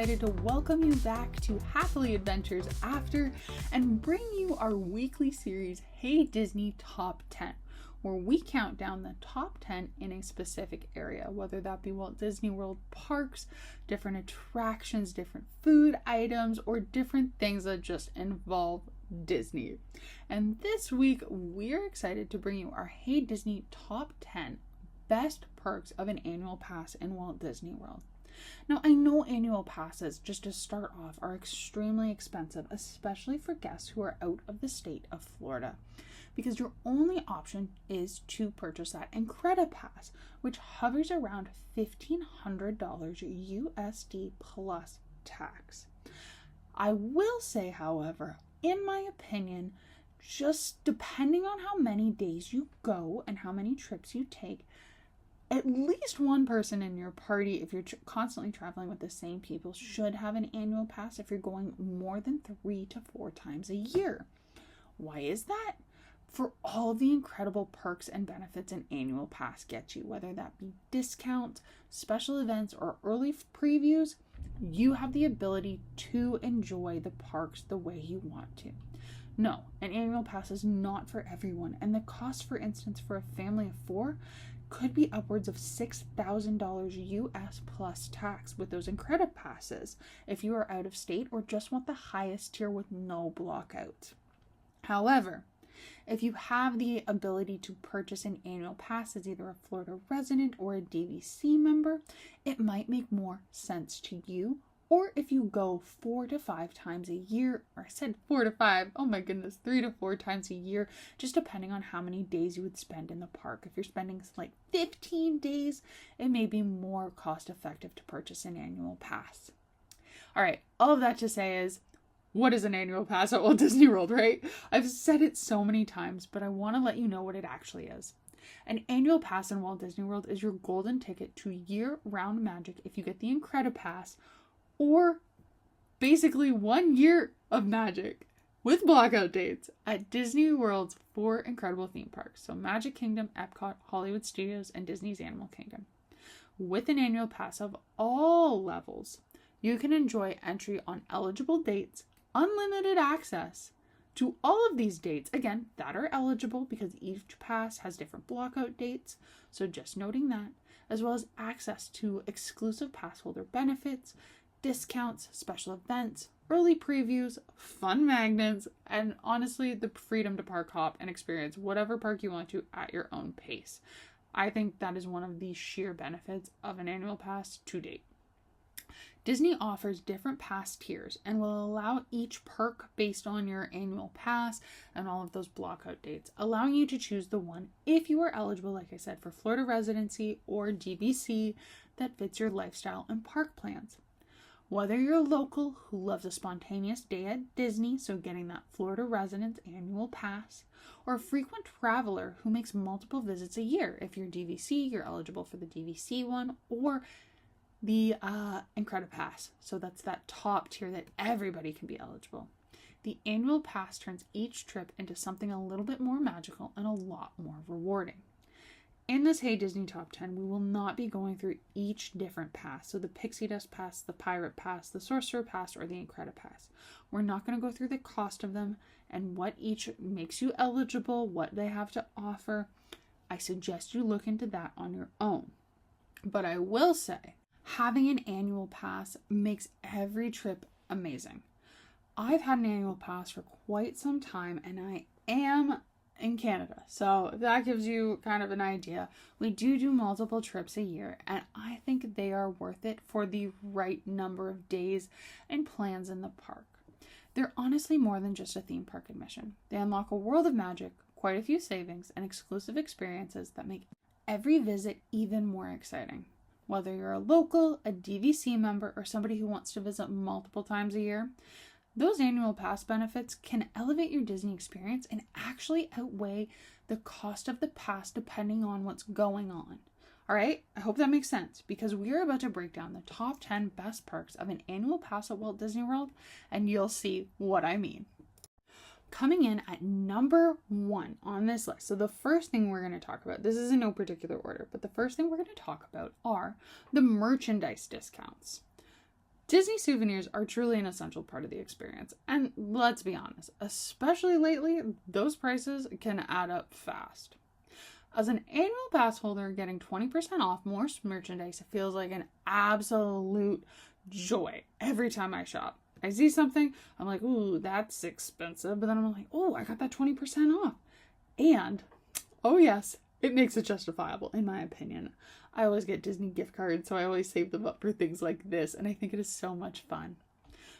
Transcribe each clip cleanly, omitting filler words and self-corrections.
excited to welcome you back to Happily Adventures After and bring you our weekly series, Hey Disney Top 10, where we count down the top 10 in a specific area, whether that be Walt Disney World parks, different attractions, different food items, or different things that just involve Disney. And this week, we're excited to bring you our Hey Disney Top 10 Best Perks of an Annual Pass in Walt Disney World. Now, I know annual passes, just to start off, are extremely expensive, especially for guests who are out of the state of Florida, because your only option is to purchase that Incredipass, which hovers around $1,500 USD plus tax. I will say, however, in my opinion, just depending on how many days you go and how many trips you take, at least one person in your party, if you're constantly traveling with the same people, should have an annual pass if you're going more than 3 to 4 times a year. Why is that? For all the incredible perks and benefits an annual pass gets you, whether that be discounts, special events, or early previews, you have the ability to enjoy the parks the way you want to. No, an annual pass is not for everyone, and the cost, for instance, for a family of 4 could be upwards of $6,000 US plus tax with those Incredipasses if you are out of state or just want the highest tier with no blockouts. However, if you have the ability to purchase an annual pass as either a Florida resident or a DVC member, it might make more sense to you. Or if you go 4 to 5 times a year, or I said 4 to 5, oh my goodness, 3 to 4 times a year, just depending on how many days you would spend in the park. If you're spending like 15 days, it may be more cost effective to purchase an annual pass. All right, all of that to say is, what is an annual pass at Walt Disney World, right? I've said it so many times, but I want to let you know what it actually is. An annual pass in Walt Disney World is your golden ticket to year-round magic if you get the Incredipass, or basically 1 year of magic with blockout dates at Disney World's 4 incredible theme parks. So Magic Kingdom, Epcot, Hollywood Studios, and Disney's Animal Kingdom. With an annual pass of all levels, you can enjoy entry on eligible dates, unlimited access to all of these dates, again, that are eligible because each pass has different blockout dates. So just noting that, as well as access to exclusive pass holder benefits, discounts, special events, early previews, fun magnets, and honestly, the freedom to park hop and experience whatever park you want to at your own pace. I think that is one of the sheer benefits of an annual pass to date. Disney offers different pass tiers and will allow each perk based on your annual pass and all of those blockout dates, allowing you to choose the one if you are eligible, like I said, for Florida residency or DVC that fits your lifestyle and park plans. Whether you're a local who loves a spontaneous day at Disney, so getting that Florida residence annual pass, or a frequent traveler who makes multiple visits a year. If you're DVC, you're eligible for the DVC one, or the Incredipass. So that's that top tier that everybody can be eligible. The annual pass turns each trip into something a little bit more magical and a lot more rewarding. In this Hey Disney Top 10, we will not be going through each different pass. So the Pixie Dust Pass, the Pirate Pass, the Sorcerer Pass, or the Incredipass. We're not going to go through the cost of them and what each makes you eligible, what they have to offer. I suggest you look into that on your own. But I will say, having an annual pass makes every trip amazing. I've had an annual pass for quite some time, and I am in Canada, so that gives you kind of an idea. We do multiple trips a year, and I think they are worth it for the right number of days and plans in the park. They're honestly more than just a theme park admission. They unlock a world of magic, quite a few savings, and exclusive experiences that make every visit even more exciting. Whether you're a local, a DVC member, or somebody who wants to visit multiple times a year, those annual pass benefits can elevate your Disney experience and actually outweigh the cost of the pass depending on what's going on. All right, I hope that makes sense because we're about to break down the top 10 best perks of an annual pass at Walt Disney World, and you'll see what I mean. Coming in at number 1 on this list. So the first thing we're going to talk about, this is in no particular order, but the first thing we're going to talk about are the merchandise discounts. Disney souvenirs are truly an essential part of the experience. And let's be honest, especially lately, those prices can add up fast. As an annual pass holder, getting 20% off more merchandise feels like an absolute joy every time I shop. I see something, I'm like, ooh, that's expensive. But then I'm like, oh, I got that 20% off. And, oh yes, it makes it justifiable, in my opinion. I always get Disney gift cards, so I always save them up for things like this, and I think it is so much fun.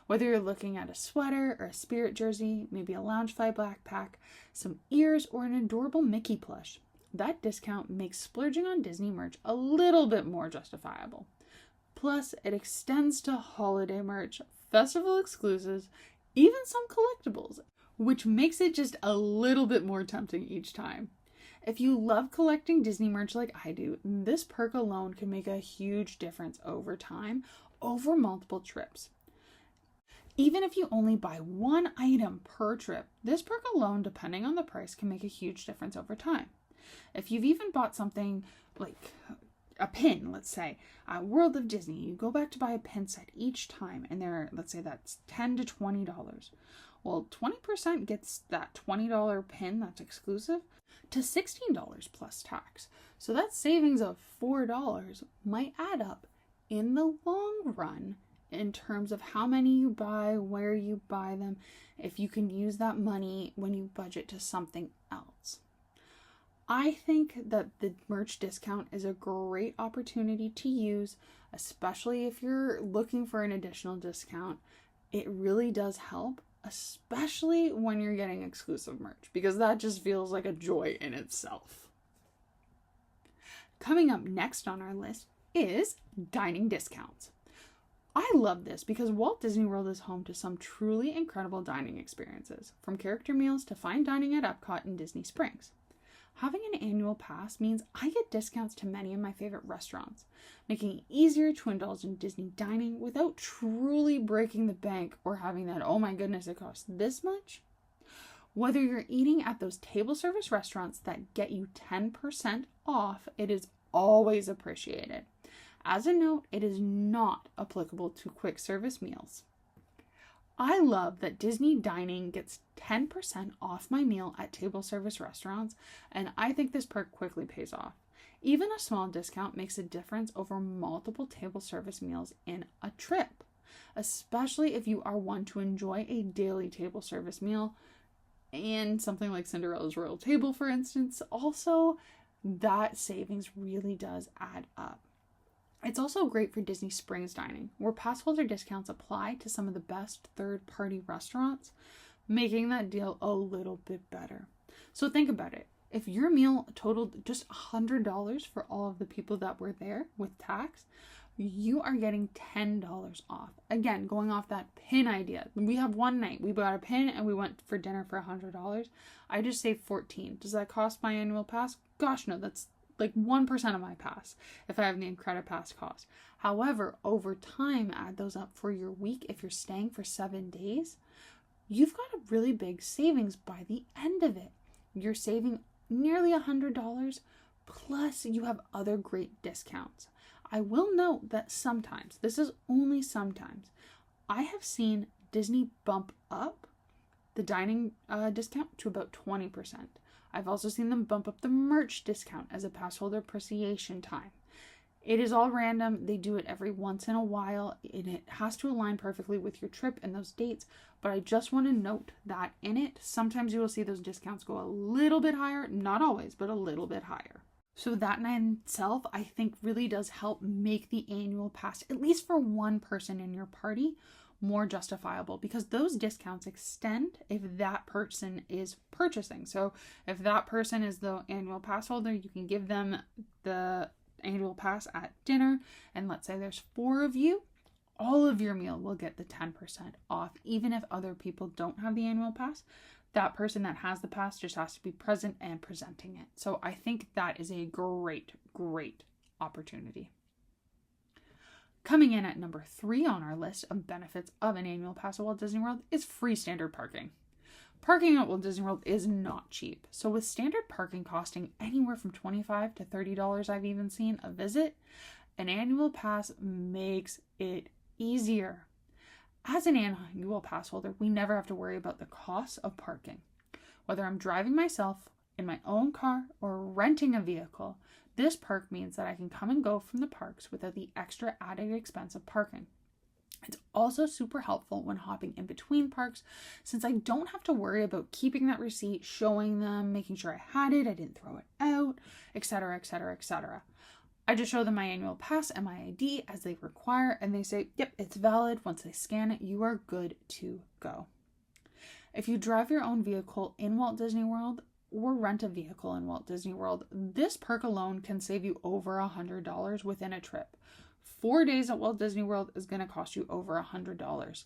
Whether you're looking at a sweater or a Spirit jersey, maybe a Loungefly backpack, some ears, or an adorable Mickey plush, that discount makes splurging on Disney merch a little bit more justifiable. Plus, it extends to holiday merch, festival exclusives, even some collectibles, which makes it just a little bit more tempting each time. If you love collecting Disney merch like I do, this perk alone can make a huge difference over time, over multiple trips. Even if you only buy one item per trip, this perk alone, depending on the price, can make a huge difference over time. If you've even bought something like a pin, let's say, World of Disney, you go back to buy a pin set each time, and let's say that's $10 to $20. Well, 20% gets that $20 pin that's exclusive to $16 plus tax. So that savings of $4 might add up in the long run in terms of how many you buy, where you buy them, if you can use that money when you budget to something else. I think that the merch discount is a great opportunity to use, especially if you're looking for an additional discount. It really does help, especially when you're getting exclusive merch, because that just feels like a joy in itself. Coming up next on our list is dining discounts. I love this because Walt Disney World is home to some truly incredible dining experiences, from character meals to fine dining at Epcot and Disney Springs. Having an annual pass means I get discounts to many of my favorite restaurants, making it easier to indulge in Disney dining without truly breaking the bank or having that, oh my goodness, it costs this much. Whether you're eating at those table service restaurants that get you 10% off, it is always appreciated. As a note, it is not applicable to quick service meals. I love that Disney dining gets 10% off my meal at table service restaurants, and I think this perk quickly pays off. Even a small discount makes a difference over multiple table service meals in a trip, especially if you are one to enjoy a daily table service meal and something like Cinderella's Royal Table, for instance. Also, that savings really does add up. It's also great for Disney Springs dining, where pass holder discounts apply to some of the best third-party restaurants, making that deal a little bit better. So think about it. If your meal totaled just $100 for all of the people that were there with tax, you are getting $10 off. Again, going off that pin idea. We have one night, we bought a pin and we went for dinner for $100. I just saved $14. Does that cost my annual pass? Gosh, no, that's like 1% of my pass if I have the Incredi Pass cost. However, over time, add those up for your week. If you're staying for 7 days, you've got a really big savings by the end of it. You're saving nearly $100, plus you have other great discounts. I will note that sometimes, this is only sometimes, I have seen Disney bump up the dining discount to about 20%. I've also seen them bump up the merch discount as a pass holder appreciation time. It is all random. They do it every once in a while, and it has to align perfectly with your trip and those dates. But I just want to note that in it, sometimes you will see those discounts go a little bit higher, not always, but a little bit higher. So that in itself, I think, really does help make the annual pass, at least for one person in your party, more justifiable, because those discounts extend if that person is purchasing. So if that person is the annual pass holder, you can give them the annual pass at dinner, and let's say there's 4 of you, all of your meal will get the 10% off, even if other people don't have the annual pass. That person that has the pass just has to be present and presenting it. So I think that is a great opportunity. Coming in at number 3 on our list of benefits of an annual pass at Walt Disney World is free standard parking. Parking at Walt Disney World is not cheap. So with standard parking costing anywhere from $25 to $30, I've even seen a visit, an annual pass makes it easier. As an annual pass holder, we never have to worry about the cost of parking. Whether I'm driving myself in my own car or renting a vehicle, this perk means that I can come and go from the parks without the extra added expense of parking. It's also super helpful when hopping in between parks, since I don't have to worry about keeping that receipt, showing them, making sure I had it, I didn't throw it out, etc., etc., etc. I just show them my annual pass and my ID as they require, and they say, yep, it's valid. Once they scan it, you are good to go. If you drive your own vehicle in Walt Disney World or rent a vehicle in Walt Disney World, this perk alone can save you over $100 within a trip. 4 days at Walt Disney World is going to cost you over $100.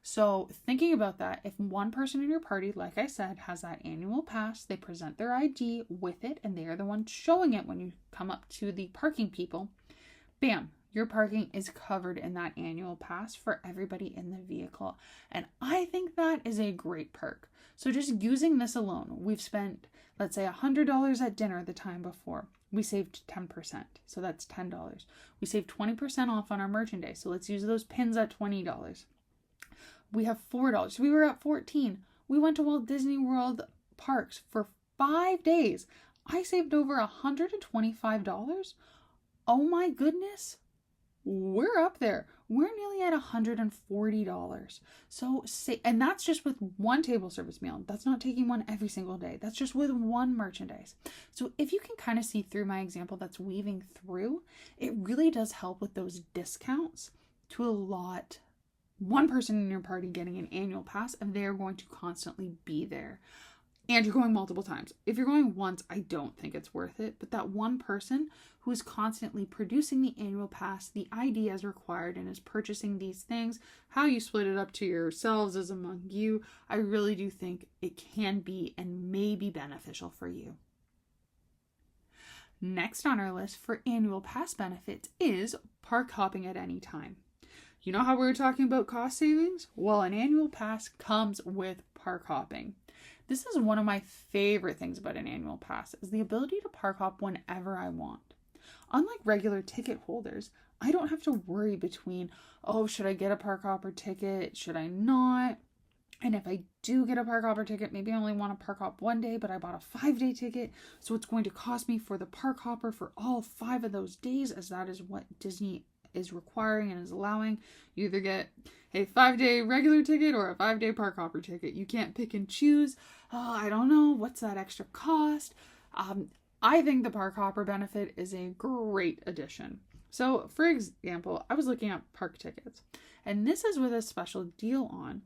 So thinking about that, if one person in your party, like I said, has that annual pass, they present their ID with it, and they are the ones showing it when you come up to the parking people, bam, your parking is covered in that annual pass for everybody in the vehicle. And I think that is a great perk. So just using this alone, we've spent, let's say, $100 at dinner the time before. We saved 10%, so that's $10. We saved 20% off on our merchandise, so let's use those pins at $20. We have $4, so we were at $14. We went to Walt Disney World parks for 5 days. I saved over $125. Oh my goodness. We're up there. We're nearly at $140. So, and that's just with one table service meal. That's not taking one every single day. That's just with one merchandise. So if you can kind of see through my example that's weaving through, it really does help with those discounts to allot one person in your party getting an annual pass, and they're going to constantly be there. And you're going multiple times. If you're going once, I don't think it's worth it. But that one person who is constantly producing the annual pass, the ID as required, and is purchasing these things, how you split it up to yourselves is among you. I really do think it can be and may be beneficial for you. Next on our list for annual pass benefits is park hopping at any time. You know how we were talking about cost savings? Well, an annual pass comes with park hopping. This is one of my favorite things about an annual pass, is the ability to park hop whenever I want. Unlike regular ticket holders, I don't have to worry between, oh, should I get a park hopper ticket? Should I not? And if I do get a park hopper ticket, maybe I only want to park hop one day, but I bought a 5-day ticket, so it's going to cost me for the park hopper for all 5 of those days, as that is what Disney is requiring and is allowing. You either get a 5-day regular ticket or a 5-day park hopper ticket. You can't pick and choose. Oh, I don't know. What's that extra cost? I think the park hopper benefit is a great addition. So, for example, I was looking at park tickets, and this is with a special deal on.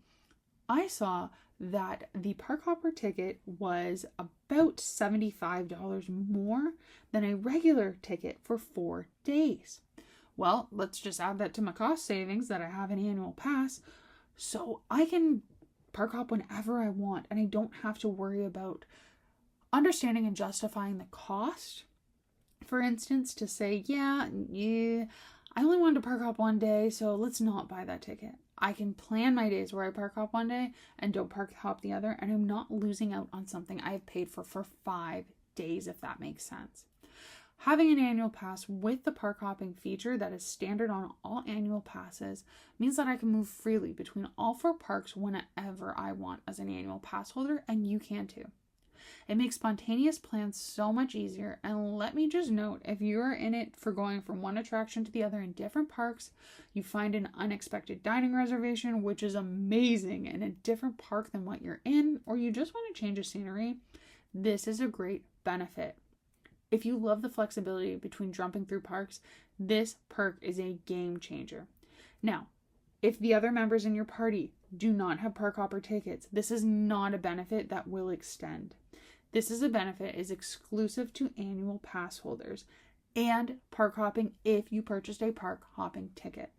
I saw that the park hopper ticket was about $75 more than a regular ticket for 4 days. Well, let's just add that to my cost savings that I have an annual pass, so I can park hop whenever I want, and I don't have to worry about understanding and justifying the cost. For instance, to say, yeah, I only wanted to park hop one day, so let's not buy that ticket. I can plan my days where I park hop one day and don't park hop the other, and I'm not losing out on something I have paid for 5 days, if that makes sense. Having an annual pass with the park hopping feature that is standard on all annual passes means that I can move freely between all 4 parks whenever I want as an annual pass holder, and you can too. It makes spontaneous plans so much easier, and let me just note, if you are in it for going from one attraction to the other in different parks, you find an unexpected dining reservation, which is amazing, in a different park than what you're in, or you just want to change of scenery, this is a great benefit. If you love the flexibility between jumping through parks, this perk is a game changer. Now, if the other members in your party do not have park hopper tickets, this is not a benefit that will extend. This is a benefit is exclusive to annual pass holders and park hopping if you purchased a park hopping ticket.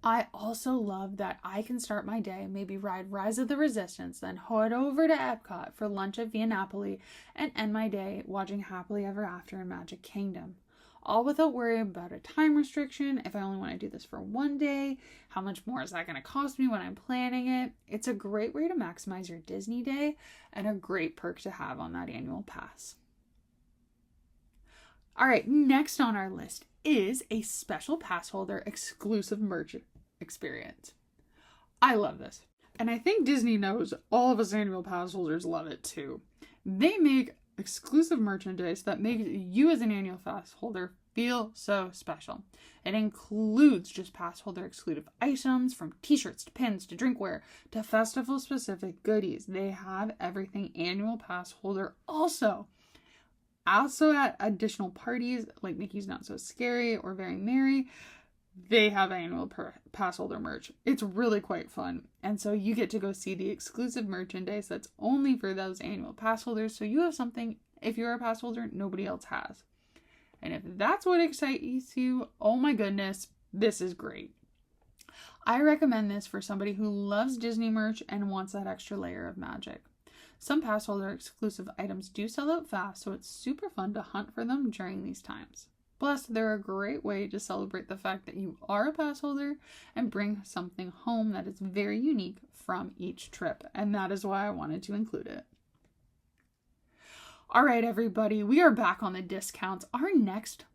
I also love that I can start my day, maybe ride Rise of the Resistance, then head over to Epcot for lunch at Via Napoli, and end my day watching Happily Ever After in Magic Kingdom. All without worrying about a time restriction, if I only want to do this for one day, how much more is that going to cost me when I'm planning it? It's a great way to maximize your Disney day and a great perk to have on that annual pass. All right, next on our list is a special pass holder exclusive merch experience. I love this. And I think Disney knows all of us annual pass holders love it too. They make exclusive merchandise that makes you as an annual pass holder feel so special. It includes just pass holder exclusive items, from t-shirts to pins to drinkware to festival specific goodies. They have everything annual pass holder also at additional parties like Mickey's Not So Scary or Very Merry. They have annual pass holder merch. It's really quite fun. And so you get to go see the exclusive merchandise that's only for those annual pass holders. So you have something, if you're a pass holder, nobody else has. And if that's what excites you, oh my goodness, this is great. I recommend this for somebody who loves Disney merch and wants that extra layer of magic. Some pass holder exclusive items do sell out fast, so it's super fun to hunt for them during these times. Plus, they're a great way to celebrate the fact that you are a pass holder and bring something home that is very unique from each trip. And that is why I wanted to include it. All right, everybody, we are back on the discounts. Our next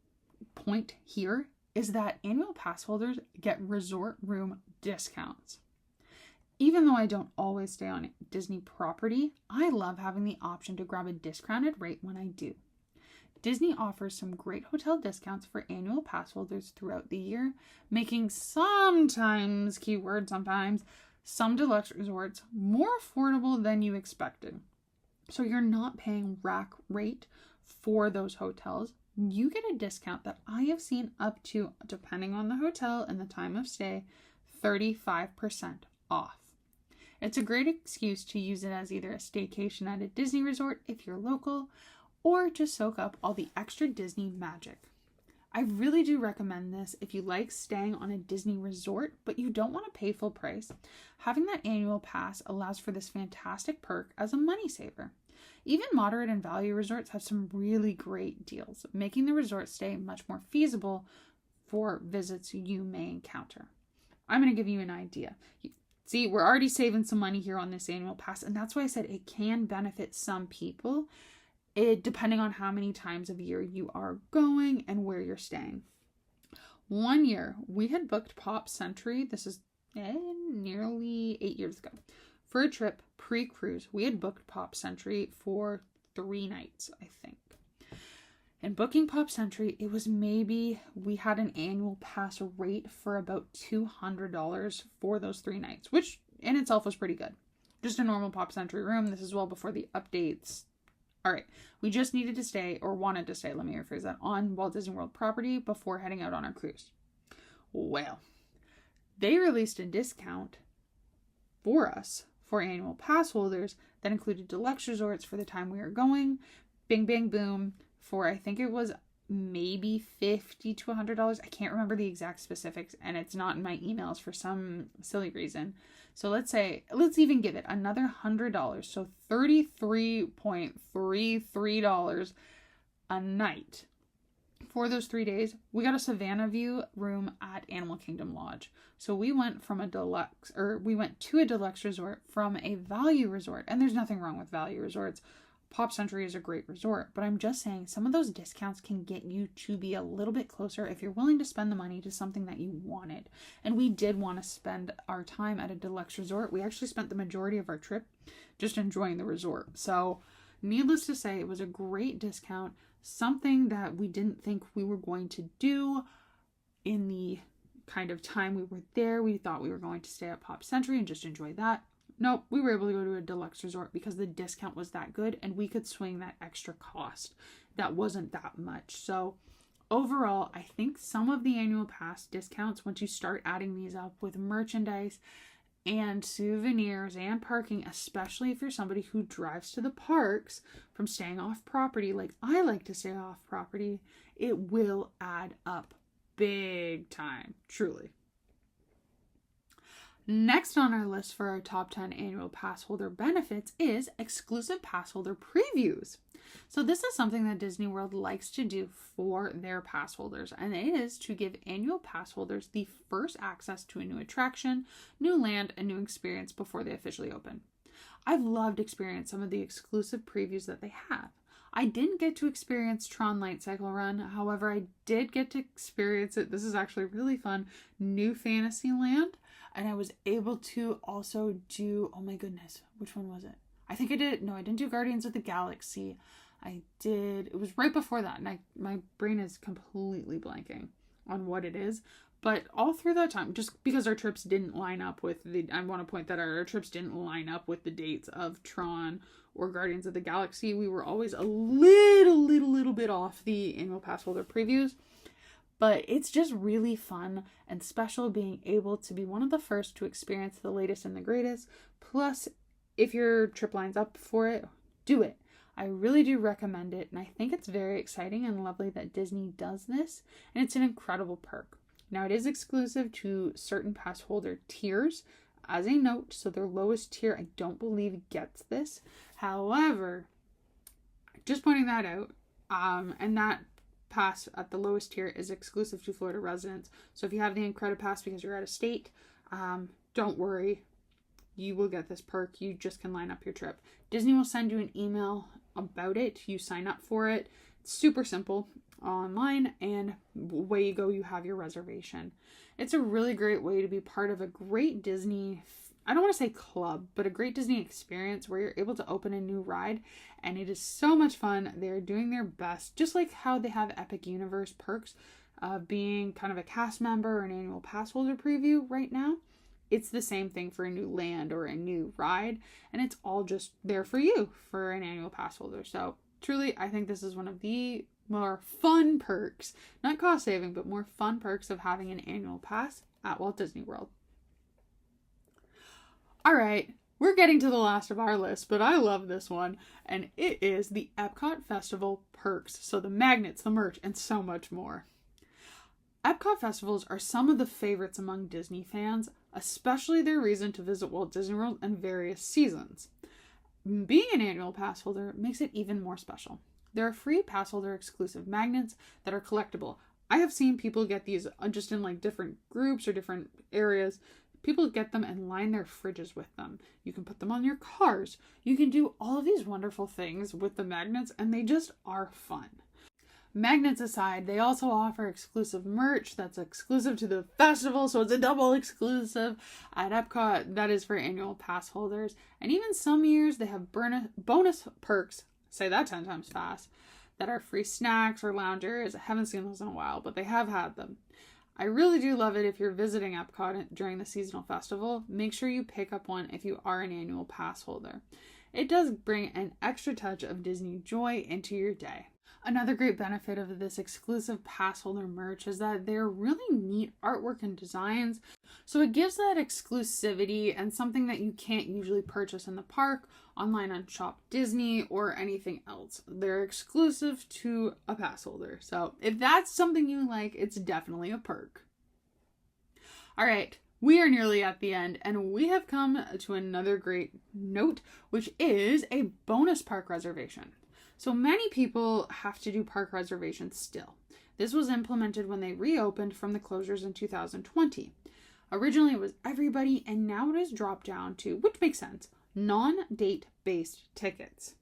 point here is that annual pass holders get resort room discounts. Even though I don't always stay on Disney property, I love having the option to grab a discounted rate when I do. Disney offers some great hotel discounts for annual pass holders throughout the year, making sometimes some deluxe resorts more affordable than you expected. So you're not paying rack rate for those hotels. You get a discount that I have seen up to, depending on the hotel and the time of stay, 35% off. It's a great excuse to use it as either a staycation at a Disney resort if you're local, or just soak up all the extra Disney magic. I really do recommend this if you like staying on a Disney resort, but you don't want to pay full price. Having that annual pass allows for this fantastic perk as a money saver. Even moderate and value resorts have some really great deals, making the resort stay much more feasible for visits you may encounter. I'm going to give you an idea. See, we're already saving some money here on this annual pass, and that's why I said it can benefit some people, depending on how many times of year you are going and where you're staying. One year, we had booked Pop Century. This is nearly 8 years ago. For a trip pre-cruise, we had booked Pop Century for 3 nights, I think. And booking Pop Century, it was we had an annual pass rate for about $200 for those 3 nights, which in itself was pretty good. Just a normal Pop Century room. This is well before the updates. All right, we just wanted to stay, let me rephrase that, on Walt Disney World property before heading out on our cruise. Well, they released a discount for us for annual pass holders that included deluxe resorts for the time we were going. Bing, bang, boom, for I think it was maybe $50 to $100. I can't remember the exact specifics, and it's not in my emails for some silly reason. So let's even give it another $100. So $33.33 a night. For those 3 days, we got a Savannah View room at Animal Kingdom Lodge. So we went to a deluxe resort from a value resort. And there's nothing wrong with value resorts. Pop Century is a great resort, but I'm just saying some of those discounts can get you to be a little bit closer if you're willing to spend the money to something that you wanted. And we did want to spend our time at a deluxe resort. We actually spent the majority of our trip just enjoying the resort. So needless to say, it was a great discount, something that we didn't think we were going to do in the kind of time we were there. We thought we were going to stay at Pop Century and just enjoy that. Nope, we were able to go to a deluxe resort because the discount was that good and we could swing that extra cost. That wasn't that much. So overall, I think some of the annual pass discounts, once you start adding these up with merchandise and souvenirs and parking, especially if you're somebody who drives to the parks from staying off property, like I like to stay off property, it will add up big time, truly. Next on our list for our top 10 annual pass holder benefits is exclusive pass holder previews. So this is something that Disney World likes to do for their pass holders, and it is to give annual pass holders the first access to a new attraction, new land, and new experience before they officially open. I've loved experiencing some of the exclusive previews that they have. I didn't get to experience Tron Light Cycle Run, however, I did get to experience it. This is actually really fun. New Fantasyland. And I was able to also do, oh my goodness, which one was it? I think I didn't do Guardians of the Galaxy. It was right before that, and my brain is completely blanking on what it is. But all through that time, just because our trips didn't line up with I want to point that out, our trips didn't line up with the dates of Tron or Guardians of the Galaxy. We were always a little bit off the annual pass holder previews. But it's just really fun and special being able to be one of the first to experience the latest and the greatest. Plus, if your trip lines up for it, do it. I really do recommend it, and I think it's very exciting and lovely that Disney does this, and it's an incredible perk. Now, it is exclusive to certain pass holder tiers, as a note, so their lowest tier, I don't believe, gets this. However, just pointing that out, and that pass at the lowest tier is exclusive to Florida residents. So if you have the Incredipass because you're out of state, don't worry. You will get this perk. You just can line up your trip. Disney will send you an email about it. You sign up for it. It's super simple online, and away you go. You have your reservation. It's a really great way to be part of a great Disney, I don't want to say club, but a great Disney experience where you're able to open a new ride, and it is so much fun. They're doing their best, just like how they have Epic Universe perks of being kind of a cast member or an annual pass holder preview right now. It's the same thing for a new land or a new ride, and it's all just there for you for an annual pass holder. So truly, I think this is one of the more fun perks, not cost saving, but more fun perks of having an annual pass at Walt Disney World. All right, we're getting to the last of our list, but I love this one, and it is the Epcot Festival perks. So the magnets, the merch, and so much more. Epcot festivals are some of the favorites among Disney fans, especially their reason to visit Walt Disney World in various seasons. Being an annual pass holder makes it even more special. There are free pass holder exclusive magnets that are collectible. I have seen people get these just in like different groups or different areas. People get them and line their fridges with them. You can put them on your cars. You can do all of these wonderful things with the magnets, and they just are fun. Magnets aside, they also offer exclusive merch that's exclusive to the festival, so it's a double exclusive at Epcot. That is for annual pass holders. And even some years, they have bonus perks, say that 10 times fast, that are free snacks or loungers. I haven't seen those in a while, but they have had them. I really do love it if you're visiting Epcot during the seasonal festival. Make sure you pick up one if you are an annual pass holder. It does bring an extra touch of Disney joy into your day. Another great benefit of this exclusive pass holder merch is that they're really neat artwork and designs. So it gives that exclusivity and something that you can't usually purchase in the park, online on Shop Disney, or anything else. They're exclusive to a pass holder. So if that's something you like, it's definitely a perk. All right. We are nearly at the end, and we have come to another great note, which is a bonus park reservation. So many people have to do park reservations still. This was implemented when they reopened from the closures in 2020. Originally it was everybody, and now it has dropped down to, which makes sense, non-date based tickets.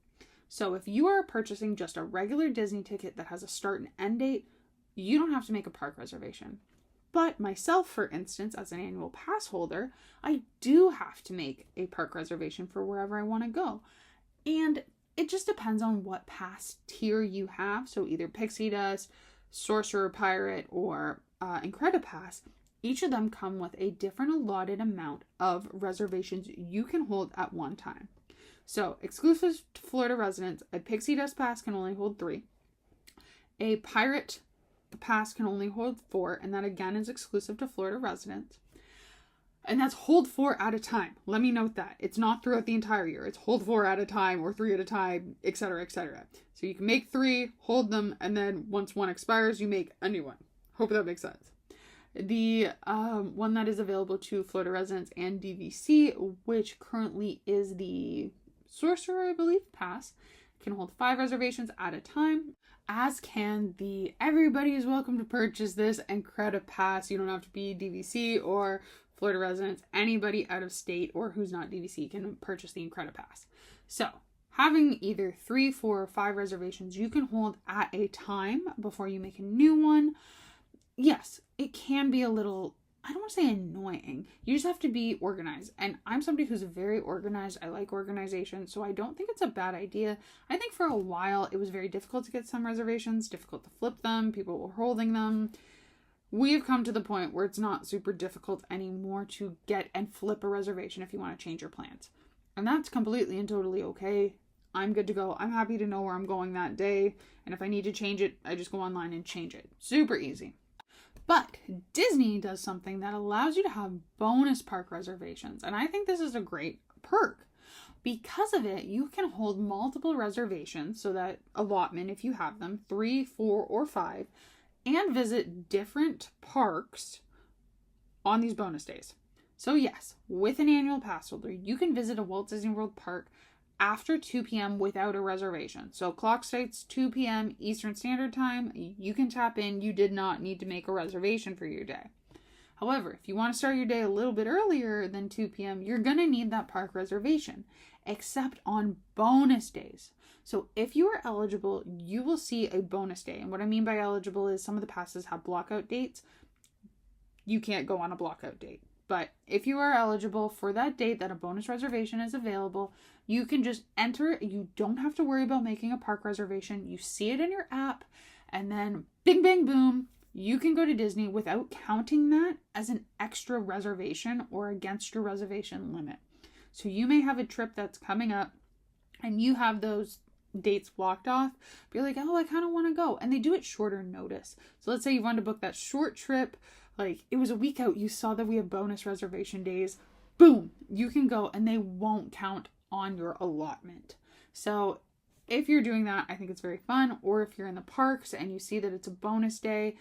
So if you are purchasing just a regular Disney ticket that has a start and end date, you don't have to make a park reservation. But myself, for instance, as an annual pass holder, I do have to make a park reservation for wherever I want to go. And it just depends on what pass tier you have. So either Pixie Dust, Sorcerer Pirate, or Incredipass. Each of them come with a different allotted amount of reservations you can hold at one time. So exclusive to Florida residents, a Pixie Dust pass can only hold 3. A Pirate pass can only hold 4, and that again is exclusive to Florida residents. And that's hold 4 at a time. Let me note that. It's not throughout the entire year. It's hold 4 at a time or 3 at a time, etc., etc. So you can make 3, hold them, and then once one expires, you make a new one. Hope that makes sense. The one that is available to Florida residents and DVC, which currently is the Sorcerer, I believe, pass, can hold 5 reservations at a time. As can the everybody is welcome to purchase this Incredipass. You don't have to be DVC or Florida residents. Anybody out of state or who's not DVC can purchase the Incredipass. So having either 3, 4, or 5 reservations you can hold at a time before you make a new one. Yes, it can be a little I don't want to say annoying. You just have to be organized. And I'm somebody who's very organized. I like organization. So I don't think it's a bad idea. I think for a while it was very difficult to get some reservations, difficult to flip them. People were holding them. We've come to the point where it's not super difficult anymore to get and flip a reservation if you want to change your plans. And that's completely and totally okay. I'm good to go. I'm happy to know where I'm going that day. And if I need to change it, I just go online and change it. Super easy. But Disney does something that allows you to have bonus park reservations. And I think this is a great perk. Because of it, you can hold multiple reservations, so that allotment, if you have them, 3, 4, or 5, and visit different parks on these bonus days. So yes, with an annual pass holder, you can visit a Walt Disney World park after 2 p.m. without a reservation. So clock states 2 p.m. Eastern Standard Time. You can tap in. You did not need to make a reservation for your day. However, if you want to start your day a little bit earlier than 2 p.m., you're going to need that park reservation, except on bonus days. So if you are eligible, you will see a bonus day. And what I mean by eligible is some of the passes have blockout dates. You can't go on a blockout date. But if you are eligible for that date that a bonus reservation is available, you can just enter it. You don't have to worry about making a park reservation. You see it in your app, and then bing, bang, boom, you can go to Disney without counting that as an extra reservation or against your reservation limit. So you may have a trip that's coming up and you have those dates blocked off, but you're like, oh, I kind of want to go. And they do it shorter notice. So let's say you want to book that short trip. Like it was a week out, you saw that we have bonus reservation days. Boom, you can go and they won't count on your allotment. So if you're doing that, I think it's very fun. Or if you're in the parks and you see that it's a bonus day,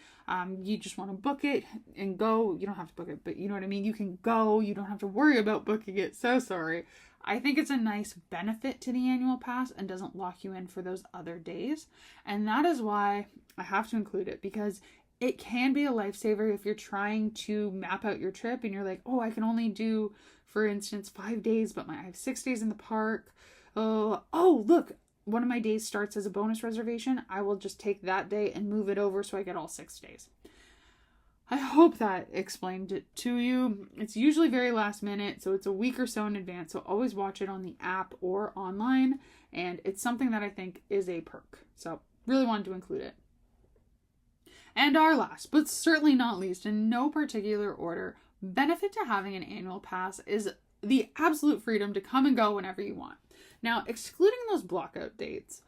you just want to book it and go. You don't have to book it, but you know what I mean? You can go. You don't have to worry about booking it. So sorry. I think it's a nice benefit to the annual pass and doesn't lock you in for those other days. And that is why I have to include it, because it can be a lifesaver if you're trying to map out your trip and you're like, oh, I can only do, for instance, 5 days, but I have 6 days in the park. Oh, look, one of my days starts as a bonus reservation. I will just take that day and move it over so I get all 6 days. I hope that explained it to you. It's usually very last minute, so it's a week or so in advance. So always watch it on the app or online. And it's something that I think is a perk. So really wanted to include it. And our last, but certainly not least, in no particular order, benefit to having an annual pass is the absolute freedom to come and go whenever you want. Now, excluding those blockout dates,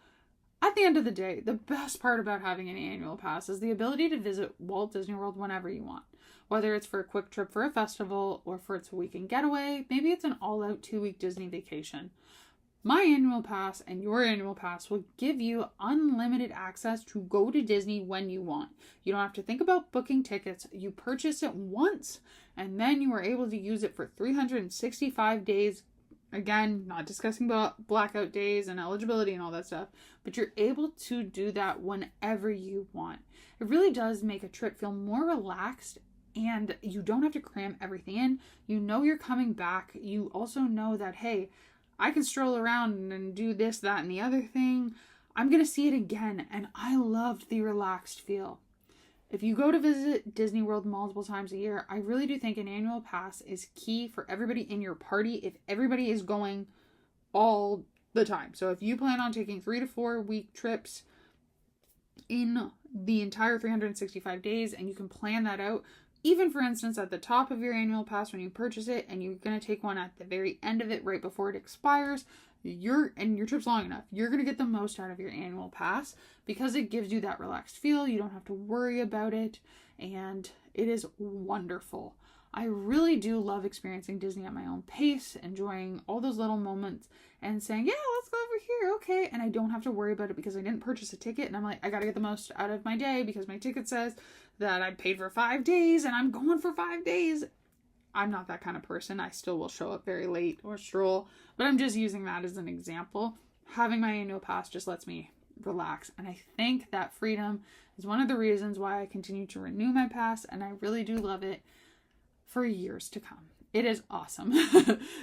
at the end of the day, the best part about having an annual pass is the ability to visit Walt Disney World whenever you want. Whether it's for a quick trip for a festival or for it's a weekend getaway, maybe it's an all-out 2-week Disney vacation. My annual pass and your annual pass will give you unlimited access to go to Disney when you want. You don't have to think about booking tickets. You purchase it once and then you are able to use it for 365 days. Again, not discussing about blackout days and eligibility and all that stuff, but you're able to do that whenever you want. It really does make a trip feel more relaxed, and you don't have to cram everything in. You know you're coming back. You also know that, hey, I can stroll around and do this, that, and the other thing. I'm going to see it again, and I loved the relaxed feel. If you go to visit Disney World multiple times a year, I really do think an annual pass is key for everybody in your party if everybody is going all the time. So if you plan on taking 3 to 4 week trips in the entire 365 days and you can plan that out, even for instance at the top of your annual pass when you purchase it and you're going to take one at the very end of it right before it expires, your trip's long enough, you're going to get the most out of your annual pass because it gives you that relaxed feel. You don't have to worry about it, and it is wonderful. I really do love experiencing Disney at my own pace, enjoying all those little moments and saying, yeah, let's go over here, okay, and I don't have to worry about it because I didn't purchase a ticket and I'm like, I gotta get the most out of my day because my ticket says that I paid for 5 days and I'm going for 5 days. I'm not that kind of person. I still will show up very late or stroll, but I'm just using that as an example. Having my annual pass just lets me relax, and I think that freedom is one of the reasons why I continue to renew my pass, and I really do love it for years to come. It is awesome.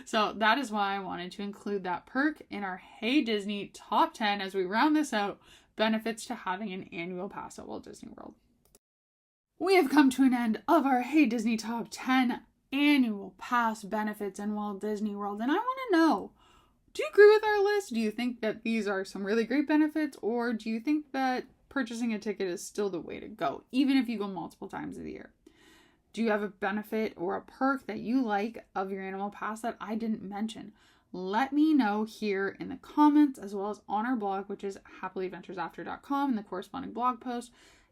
So that is why I wanted to include that perk in our Hey Disney top 10 as we round this out, benefits to having an annual pass at Walt Disney World. We have come to an end of our Hey Disney Top 10 annual pass benefits in Walt Disney World. And I want to know, do you agree with our list? Do you think that these are some really great benefits? Or do you think that purchasing a ticket is still the way to go, even if you go multiple times a year? Do you have a benefit or a perk that you like of your annual pass that I didn't mention? Let me know here in the comments, as well as on our blog, which is happily-adventuresafter.com, in the corresponding blog post,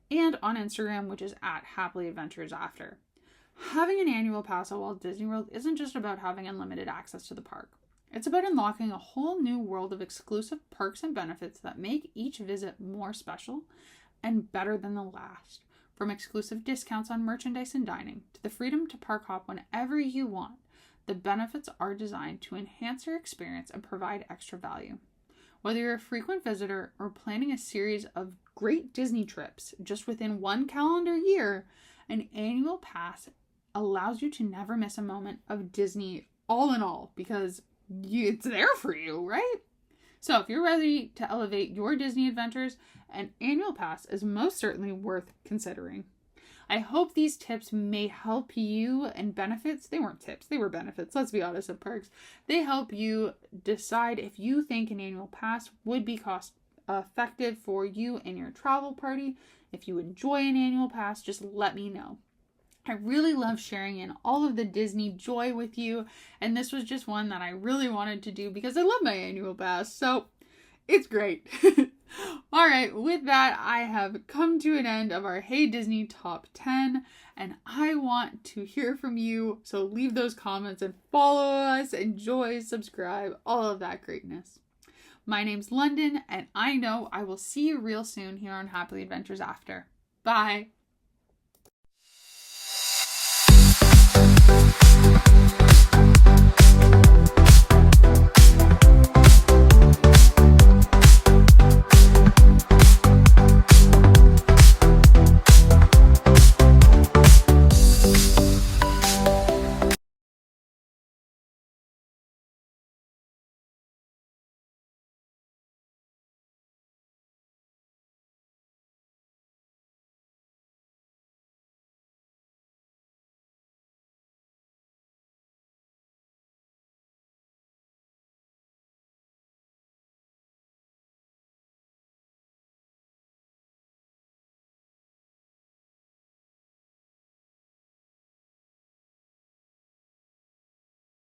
and on Instagram, which is at happily-adventuresafter. Having an annual pass at Walt Disney World isn't just about having unlimited access to the park. It's about unlocking a whole new world of exclusive perks and benefits that make each visit more special and better than the last. From exclusive discounts on merchandise and dining to the freedom to park hop whenever you want, the benefits are designed to enhance your experience and provide extra value. Whether you're a frequent visitor or planning a series of great Disney trips just within one calendar year, an annual pass allows you to never miss a moment of Disney all in all, because it's there for you, right? So if you're ready to elevate your Disney adventures, an annual pass is most certainly worth considering. I hope these tips may help you, and benefits, they weren't tips, they were benefits, let's be honest, of perks. They help you decide if you think an annual pass would be cost effective for you and your travel party. If you enjoy an annual pass, just let me know. I really love sharing in all of the Disney joy with you, and this was just one that I really wanted to do because I love my annual pass, so it's great. All right, with that, I have come to an end of our Hey Disney Top 10, and I want to hear from you, so leave those comments and follow us, enjoy, subscribe, all of that greatness. My name's London, and I know I will see you real soon here on Happily Adventures After. Bye!